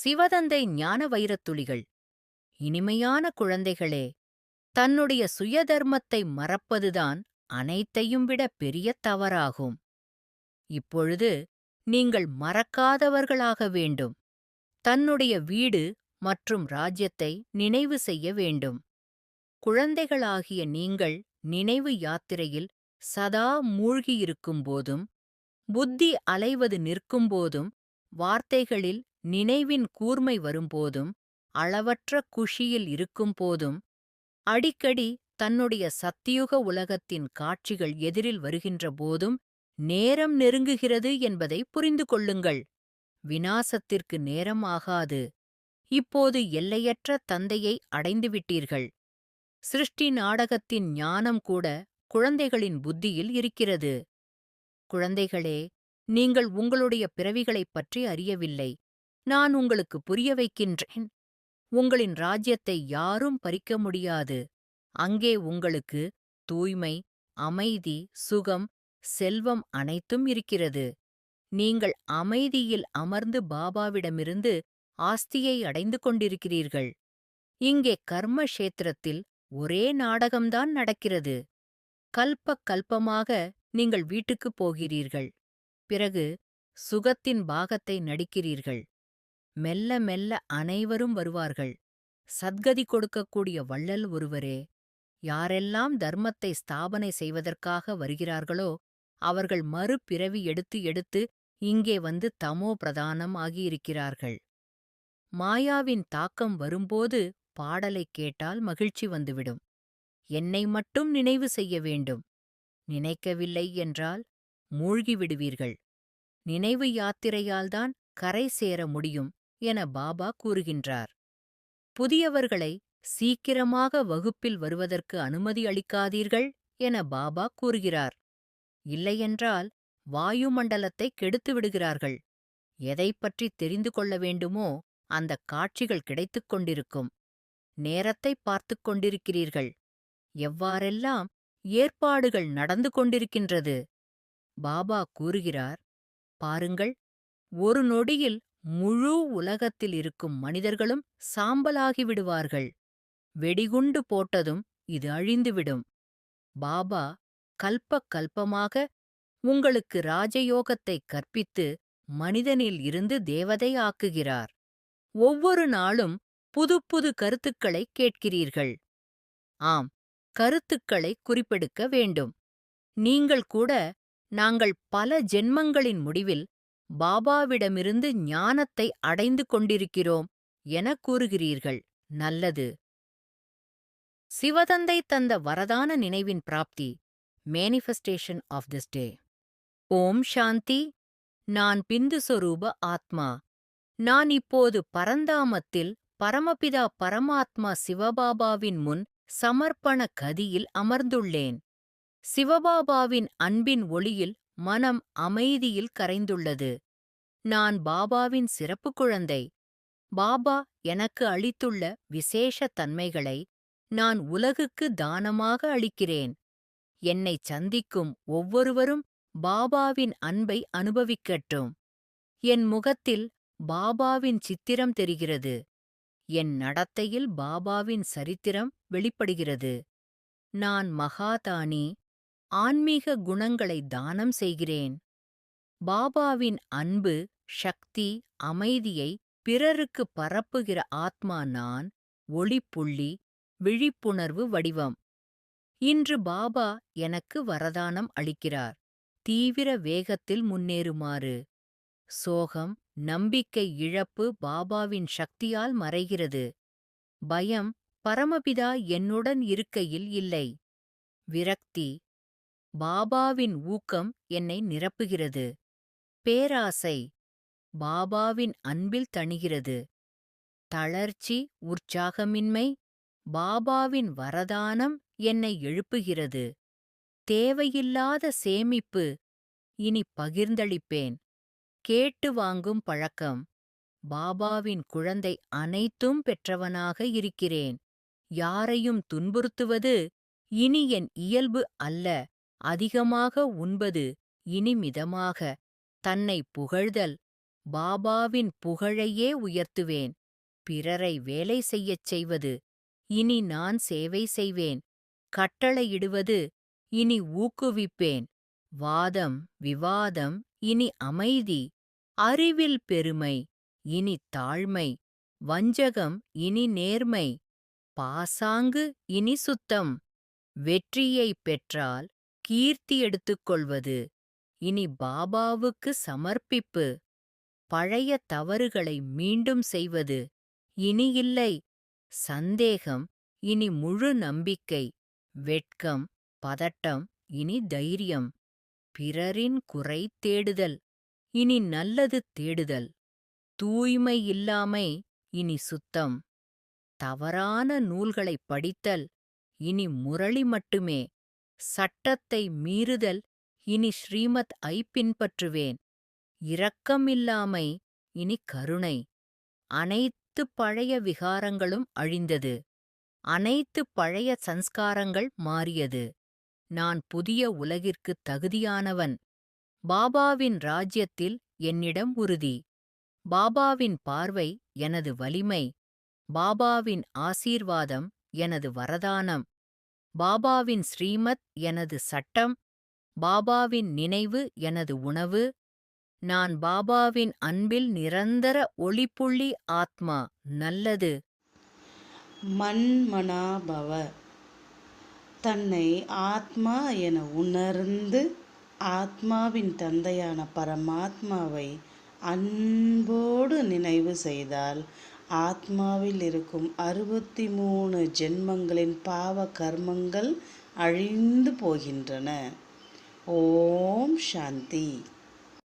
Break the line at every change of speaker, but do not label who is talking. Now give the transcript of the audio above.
சிவதந்தை ஞான வைரத்துளிகள். இனிமையான குழந்தைகளே, தன்னுடைய சுயதர்மத்தை மறப்பதுதான் அனைத்தையும் விட பெரிய தவறாகும். இப்பொழுது நீங்கள் மறக்காதவர்களாக வேண்டும். தன்னுடைய வீடு மற்றும் ராஜ்யத்தை நினைவு செய்ய வேண்டும். குழந்தைகளாகிய நீங்கள் நினைவு யாத்திரையில் சதா மூழ்கியிருக்கும்போதும், புத்தி அலைவது நிற்கும்போதும், வார்த்தைகளில் நினைவின் கூர்மை வரும்போதும், அளவற்ற குஷியில் இருக்கும்போதும், அடிக்கடி தன்னுடைய சத்தியுக உலகத்தின் காட்சிகள் எதிரில் வருகின்ற போதும் நேரம் நெருங்குகிறது என்பதை புரிந்து கொள்ளுங்கள். விநாசத்திற்கு நேரம் ஆகாது. இப்போது எல்லையற்ற தந்தையை அடைந்துவிட்டீர்கள். சிருஷ்டி நாடகத்தின் ஞானம் கூட குழந்தைகளின் புத்தியில் இருக்கிறது. குழந்தைகளே, நீங்கள் உங்களுடைய பிறவிகளைப் பற்றி அறியவில்லை. நான் உங்களுக்கு புரிய வைக்கின்றேன். உங்களின் ராஜ்யத்தை யாரும் பறிக்க முடியாது. அங்கே உங்களுக்கு தூய்மை, அமைதி, சுகம், செல்வம் அனைத்தும் இருக்கிறது. நீங்கள் அமைதியில் அமர்ந்து பாபாவிடமிருந்து ஆஸ்தியை அடைந்து கொண்டிருக்கிறீர்கள். இங்கே கர்ம க்ஷேத்திரத்தில் ஒரே நாடகம்தான் நடக்கிறது. கல்ப கல்பமாக நீங்கள் வீட்டுக்குப் போகிறீர்கள். பிறகு சுகத்தின் பாகத்தை நடிக்கிறீர்கள். மெல்ல மெல்ல அனைவரும் வருவார்கள். சத்கதி கொடுக்கக்கூடிய வள்ளல் ஒருவரே. யாரெல்லாம் தர்மத்தை ஸ்தாபனை செய்வதற்காக வருகிறார்களோ அவர்கள் மறுபிறவி எடுத்து எடுத்து இங்கே வந்து தமோ பிரதானம் ஆகியிருக்கிறார்கள். மாயாவின் தாக்கம் வரும்போது பாடலைக் கேட்டால் மகிழ்ச்சி வந்துவிடும். என்னை மட்டும் நினைவு செய்ய வேண்டும். நினைக்கவில்லை என்றால் மூழ்கிவிடுவீர்கள். நினைவு யாத்திரையால்தான் கரை சேர முடியும் என பாபா கூறுகின்றார். புதியவர்களை சீக்கிரமாக வகுப்பில் வருவதற்கு அனுமதி அளிக்காதீர்கள் என பாபா கூறுகிறார். இல்லையென்றால் வாயுமண்டலத்தை கெடுத்து விடுகிறார்கள். எதைப் பற்றி தெரிந்து கொள்ள வேண்டுமோ அந்தக் காட்சிகள் கிடைத்துக் கொண்டிருக்கும். நேரத்தைப் பார்த்துக் கொண்டிருக்கிறீர்கள். எவ்வாறெல்லாம் ஏற்பாடுகள் நடந்து கொண்டிருக்கின்றது. பாபா கூறுகிறார், பாருங்கள், ஒரு நொடியில் முழு உலகத்தில் இருக்கும் மனிதர்களும் சாம்பலாகி விடுவார்கள். வெடிகுண்டு போட்டதும் இது அழிந்துவிடும். பாபா கல்ப கல்பமாக உங்களுக்கு ராஜயோகத்தை கற்பித்து மனிதனில் இருந்து தேவதை ஆக்குகிறார். ஒவ்வொரு நாளும் புது புது கருத்துக்களைக் கேட்கிறீர்கள். ஆம், கருத்துக்களை குறிப்பெடுக்க வேண்டும். நீங்கள் கூட நாங்கள் பல ஜென்மங்களின் முடிவில் பாபாவிடமிருந்து ஞானத்தை அடைந்து கொண்டிருக்கிறோம் என கூறுகிறீர்கள். நல்லது. சிவதந்தை தந்த வரதான நினைவின் பிராப்தி. Manifestation of this day. ஓம் சாந்தி. நான் பிந்து சொரூப ஆத்மா. நான் இப்போது பரந்தாமத்தில் பரமபிதா பரமாத்மா சிவபாபாவின் முன் சமர்ப்பண கதியில் அமர்ந்துள்ளேன். சிவபாபாவின் அன்பின் ஒளியில் மனம் அமைதியில் கரைந்துள்ளது. நான் பாபாவின் சிறப்பு குழந்தை. பாபா எனக்கு அளித்துள்ள விசேஷ தன்மைகளை நான் உலகுக்கு தானமாக அளிக்கிறேன். என்னைச் சந்திக்கும் ஒவ்வொருவரும் பாபாவின் அன்பை அனுபவிக்கட்டும். என் முகத்தில் பாபாவின் சித்திரம் தெரிகிறது. என் நடத்தையில் பாபாவின் சரித்திரம் வெளிப்படுகிறது. நான் மகாதானி. ஆன்மீக குணங்களை தானம் செய்கிறேன். பாபாவின் அன்பு, சக்தி, அமைதியை பிறருக்கு பரப்புகிற ஆத்மா நான். ஒளிப்புள்ளி, விழிப்புணர்வு வடிவம். இன்று பாபா எனக்கு வரதானம் அளிக்கிறார். தீவிர வேகத்தில் முன்னேறுமாறு. சோகம், நம்பிக்கை இழப்பு பாபாவின் சக்தியால் மறைகிறது. பயம் பரமபிதா என்னுடன் இருக்கையில் இல்லை. விரக்தி. பாபாவின் ஊக்கம் என்னை நிரப்புகிறது. பேராசை பாபாவின் அன்பில் தணிகிறது. தளர்ச்சி, உற்சாகமின்மை பாபாவின் வரதானம் என்னை எழுப்புகிறது. தேவையில்லாத சேமிப்பு இனி பகிர்ந்தளிப்பேன். கேட்டு வாங்கும் பழக்கம். பாபாவின் குழந்தை அனைத்தும் பெற்றவனாக இருக்கிறேன். யாரையும் துன்புறுத்துவது இனி என் இயல்பு அல்ல. அதிகமாக உண்பது இனி மிதமாக. தன்னை புகழ்தல் பாபாவின் புகழையே உயர்த்துவேன். பிறரை வேலை செய்யச் செய்வது, இனி நான் சேவை செய்வேன். கட்டளையிடுவது, இனி ஊக்குவிப்பேன். வாதம், விவாதம், இனி அமைதி. அறிவில் பெருமை, இனி தாழ்மை. வஞ்சகம், இனி நேர்மை. பாசாங்கு, இனி சுத்தம். வெற்றியைப் பெற்றால் கீர்த்தி எடுத்துக்கொள்வது, இனி பாபாவுக்கு சமர்ப்பிப்பு. பழைய தவறுகளை மீண்டும் செய்வது, இனி இல்லை. சந்தேகம், இனி முழு நம்பிக்கை. வெட்கம், பதட்டம், இனி தைரியம். பிறரின் குறை தேடுதல், இனி நல்லது தேடுதல். தூய்மை இல்லாமை, இனி சுத்தம். தவறான நூல்களைப் படித்தல், இனி முரளி மட்டுமே. சட்டத்தை மீறுதல், இனி ஸ்ரீமத் ஐ பின்பற்றுவேன். இரக்கமில்லாமை, இனி கருணை. அனைத்து பழைய விகாரங்களும் அழிந்தது. அனைத்து பழைய சன்ஸ்காரங்கள் மாறியது. நான் புதிய உலகிற்குத் தகுதியானவன். பாபாவின் ராஜ்யத்தில் என்னிடம் உறுதி. பாபாவின் பார்வை எனது வலிமை. பாபாவின் ஆசீர்வாதம் எனது வரதானம். பாபாவின் ஸ்ரீமத் எனது சட்டம். பாபாவின் நினைவு எனது உணவு. நான் பாபாவின் அன்பில் நிரந்தர ஒளிப்புள்ளி ஆத்மா. நல்லது.
மன்மனாபவ. தன்னை ஆத்மா என உணர்ந்து ஆத்மாவின் தந்தையான பரமாத்மாவை அன்போடு நினைவு செய்தால் ஆத்மாவில் இருக்கும் 63 ஜென்மங்களின் பாவ கர்மங்கள் அழிந்து போகின்றன. ஓம் சாந்தி.